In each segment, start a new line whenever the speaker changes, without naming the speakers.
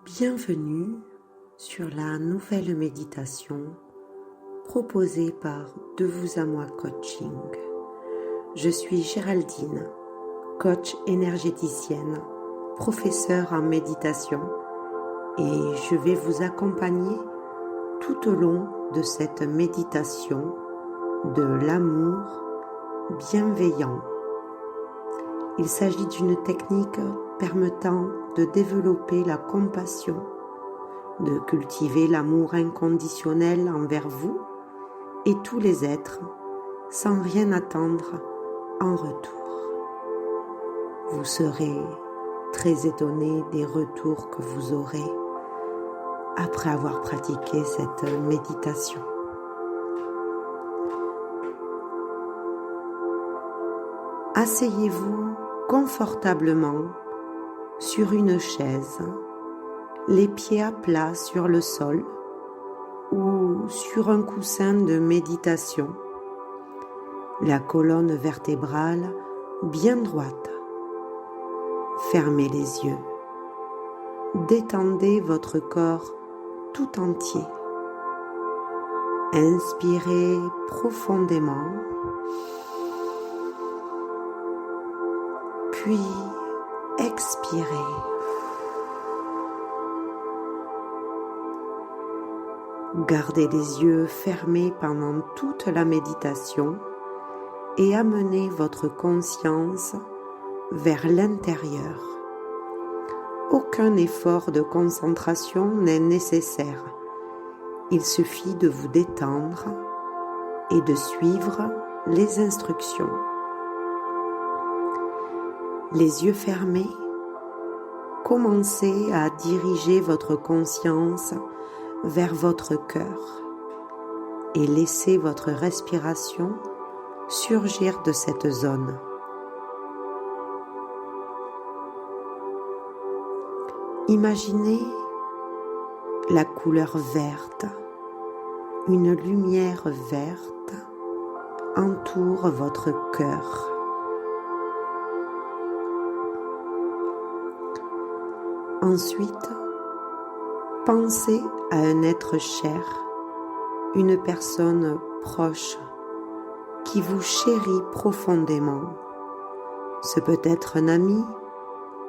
Bienvenue sur la nouvelle méditation proposée par De vous à moi coaching. Je suis Géraldine, coach énergéticienne, professeure en méditation et je vais vous accompagner tout au long de cette méditation de l'amour bienveillant. Il s'agit d'une technique permettant de développer la compassion, de cultiver l'amour inconditionnel envers vous et tous les êtres, sans rien attendre en retour. Vous serez très étonné des retours que vous aurez après avoir pratiqué cette méditation. Asseyez-vous confortablement sur une chaise, les pieds à plat sur le sol ou sur un coussin de méditation, la colonne vertébrale bien droite. Fermez les yeux, détendez votre corps tout entier. Inspirez profondément, puis expirez. Gardez les yeux fermés pendant toute la méditation et amenez votre conscience vers l'intérieur. Aucun effort de concentration n'est nécessaire. Il suffit de vous détendre et de suivre les instructions. Les yeux fermés, commencez à diriger votre conscience vers votre cœur et laissez votre respiration surgir de cette zone. Imaginez la couleur verte, une lumière verte entoure votre cœur. Ensuite, pensez à un être cher, une personne proche qui vous chérit profondément. Ce peut être un ami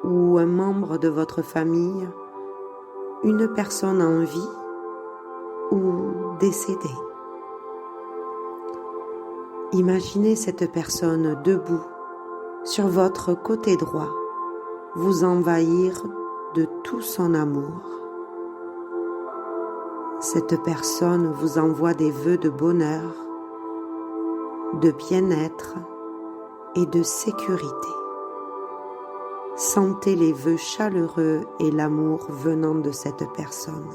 ou un membre de votre famille, une personne en vie ou décédée. Imaginez cette personne debout sur votre côté droit, vous envahir de tout son amour. Cette personne vous envoie des vœux de bonheur, de bien-être et de sécurité. Sentez les vœux chaleureux et l'amour venant de cette personne.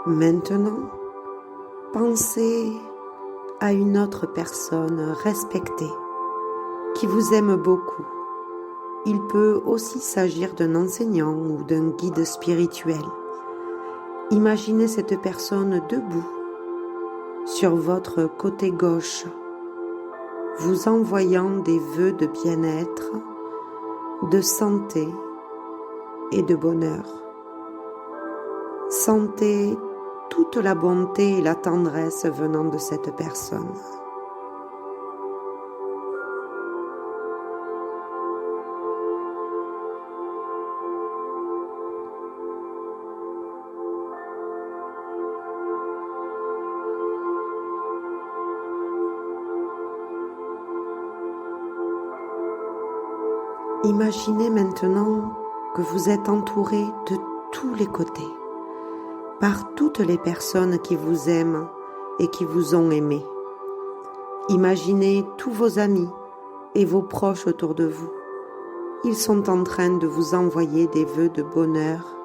Maintenant, pensez à une autre personne respectée qui vous aime beaucoup. Il peut aussi s'agir d'un enseignant ou d'un guide spirituel. Imaginez cette personne debout sur votre côté gauche, vous envoyant des vœux de bien-être, de santé et de bonheur. Sentez toute la bonté et la tendresse venant de cette personne. Imaginez maintenant que vous êtes entouré de tous les côtés par toutes les personnes qui vous aiment et qui vous ont aimé. Imaginez tous vos amis et vos proches autour de vous. Ils sont en train de vous envoyer des vœux de bonheur,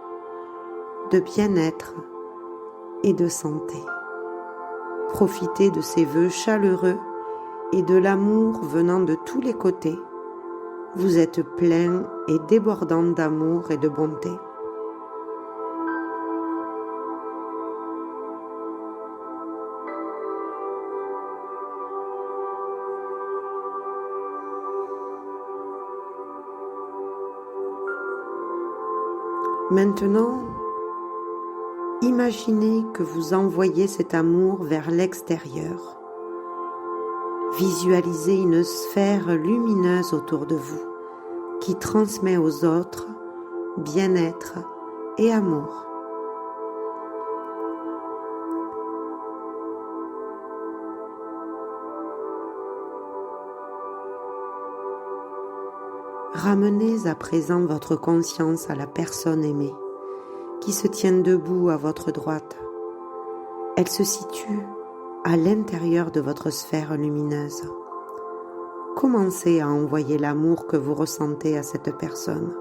de bien-être et de santé. Profitez de ces vœux chaleureux et de l'amour venant de tous les côtés. Vous êtes plein et débordant d'amour et de bonté. Maintenant, imaginez que vous envoyez cet amour vers l'extérieur. Visualisez une sphère lumineuse autour de vous qui transmet aux autres bien-être et amour. Ramenez à présent votre conscience à la personne aimée qui se tient debout à votre droite. Elle se situe à l'intérieur de votre sphère lumineuse. Commencez à envoyer l'amour que vous ressentez à cette personne.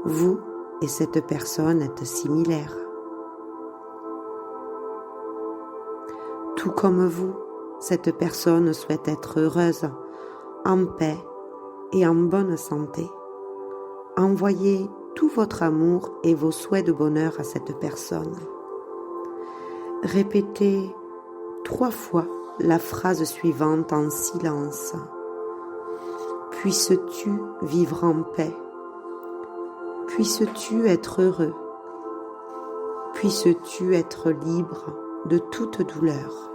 Vous et cette personne êtes similaires. Tout comme vous, cette personne souhaite être heureuse, en paix et en bonne santé. Envoyez tout votre amour et vos souhaits de bonheur à cette personne. Répétez 3 fois la phrase suivante en silence. Puisses-tu vivre en paix? Puisses-tu être heureux? Puisses-tu être libre de toute douleur?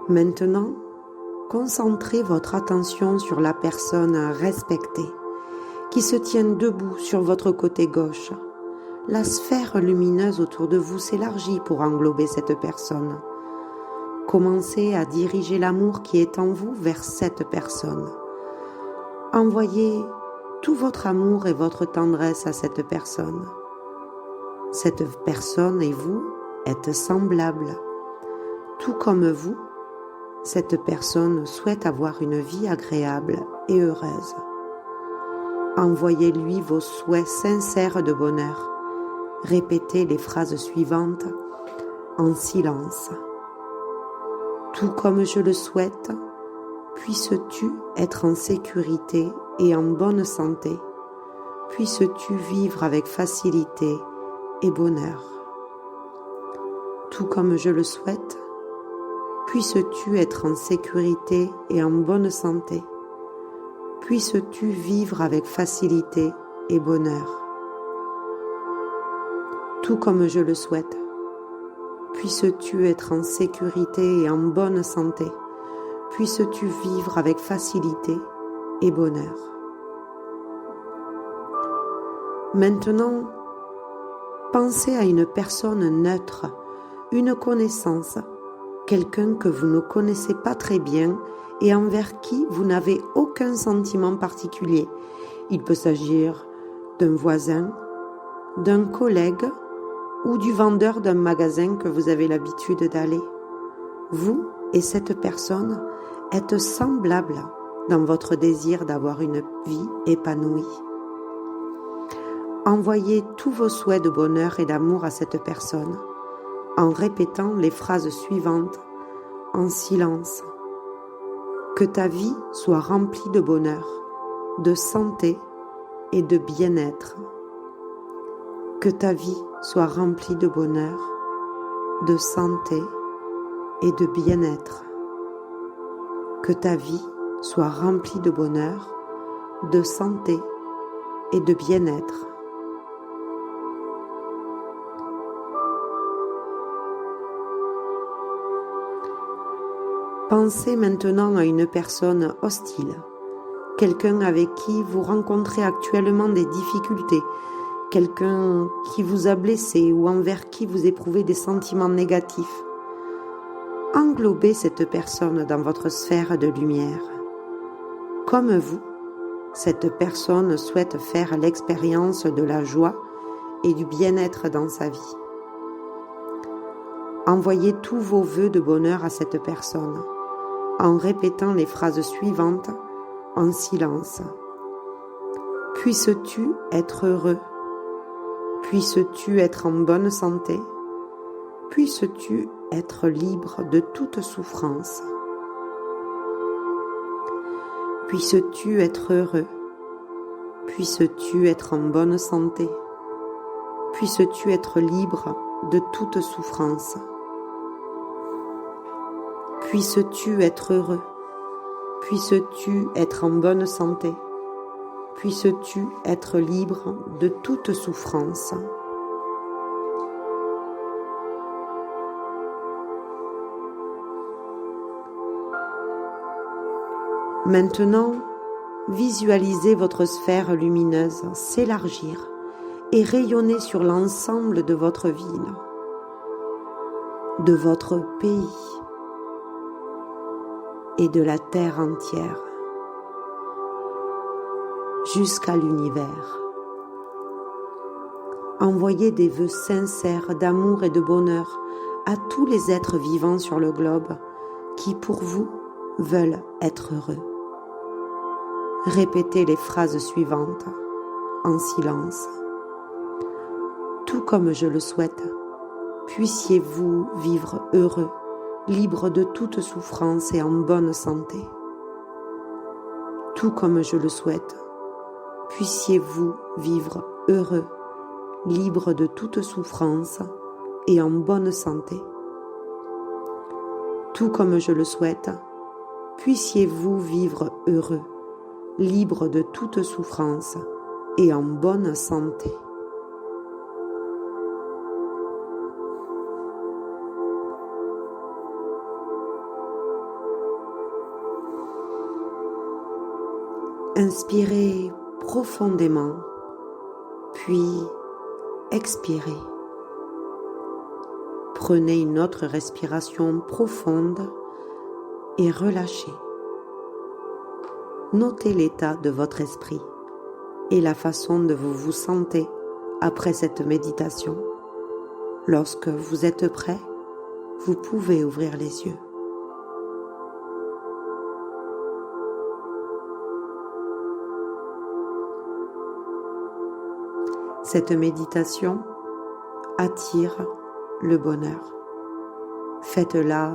Maintenant, concentrez votre attention sur la personne respectée qui se tient debout sur votre côté gauche. La sphère lumineuse autour de vous s'élargit pour englober cette personne. Commencez à diriger l'amour qui est en vous vers cette personne. Envoyez tout votre amour et votre tendresse à cette personne. Cette personne et vous êtes semblables. Tout comme vous, cette personne souhaite avoir une vie agréable et heureuse. Envoyez-lui vos souhaits sincères de bonheur. Répétez les phrases suivantes en silence. Tout comme je le souhaite, puisses-tu être en sécurité et en bonne santé. Puisses-tu vivre avec facilité et bonheur. Tout comme je le souhaite, puisses-tu être en sécurité et en bonne santé. Puisses-tu vivre avec facilité et bonheur. Tout comme je le souhaite, puisses-tu être en sécurité et en bonne santé. Puisses-tu vivre avec facilité et bonheur. Maintenant, pensez à une personne neutre, une connaissance, quelqu'un que vous ne connaissez pas très bien et envers qui vous n'avez aucun sentiment particulier. Il peut s'agir d'un voisin, d'un collègue ou du vendeur d'un magasin que vous avez l'habitude d'aller. Vous et cette personne êtes semblables dans votre désir d'avoir une vie épanouie. Envoyez tous vos souhaits de bonheur et d'amour à cette personne en répétant les phrases suivantes en silence. Que ta vie soit remplie de bonheur, de santé et de bien-être. Que ta vie soit remplie de bonheur, de santé et de bien-être. Que ta vie soit remplie de bonheur, de santé et de bien-être. Pensez maintenant à une personne hostile, quelqu'un avec qui vous rencontrez actuellement des difficultés, quelqu'un qui vous a blessé ou envers qui vous éprouvez des sentiments négatifs. Englobez cette personne dans votre sphère de lumière. Comme vous, cette personne souhaite faire l'expérience de la joie et du bien-être dans sa vie. Envoyez tous vos vœux de bonheur à cette personne en répétant les phrases suivantes en silence. Puisses-tu être heureux? Puisses-tu être en bonne santé? Puisses-tu être libre de toute souffrance? Puisses-tu être heureux? Puisses-tu être en bonne santé? Puisses-tu être libre de toute souffrance? Puisses-tu être heureux? Puisses-tu être en bonne santé? Puisses-tu être libre de toute souffrance? Maintenant, visualisez votre sphère lumineuse s'élargir et rayonner sur l'ensemble de votre ville, de votre pays et de la terre entière, jusqu'à l'univers. Envoyez des vœux sincères d'amour et de bonheur à tous les êtres vivants sur le globe qui, pour vous, veulent être heureux. Répétez les phrases suivantes en silence. Tout comme je le souhaite, puissiez-vous vivre heureux, libre de toute souffrance et en bonne santé. Tout comme je le souhaite, puissiez-vous vivre heureux, libre de toute souffrance et en bonne santé. Tout comme je le souhaite, puissiez-vous vivre heureux, libre de toute souffrance et en bonne santé. Inspirez profondément, puis expirez. Prenez une autre respiration profonde et relâchez. Notez l'état de votre esprit et la façon dont vous vous sentez après cette méditation. Lorsque vous êtes prêt, vous pouvez ouvrir les yeux. Cette méditation attire le bonheur. Faites-la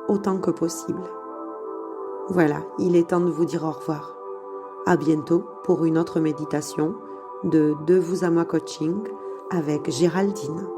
autant que possible. Voilà, il est temps de vous dire au revoir. À bientôt pour une autre méditation de vous à moi coaching avec Géraldine.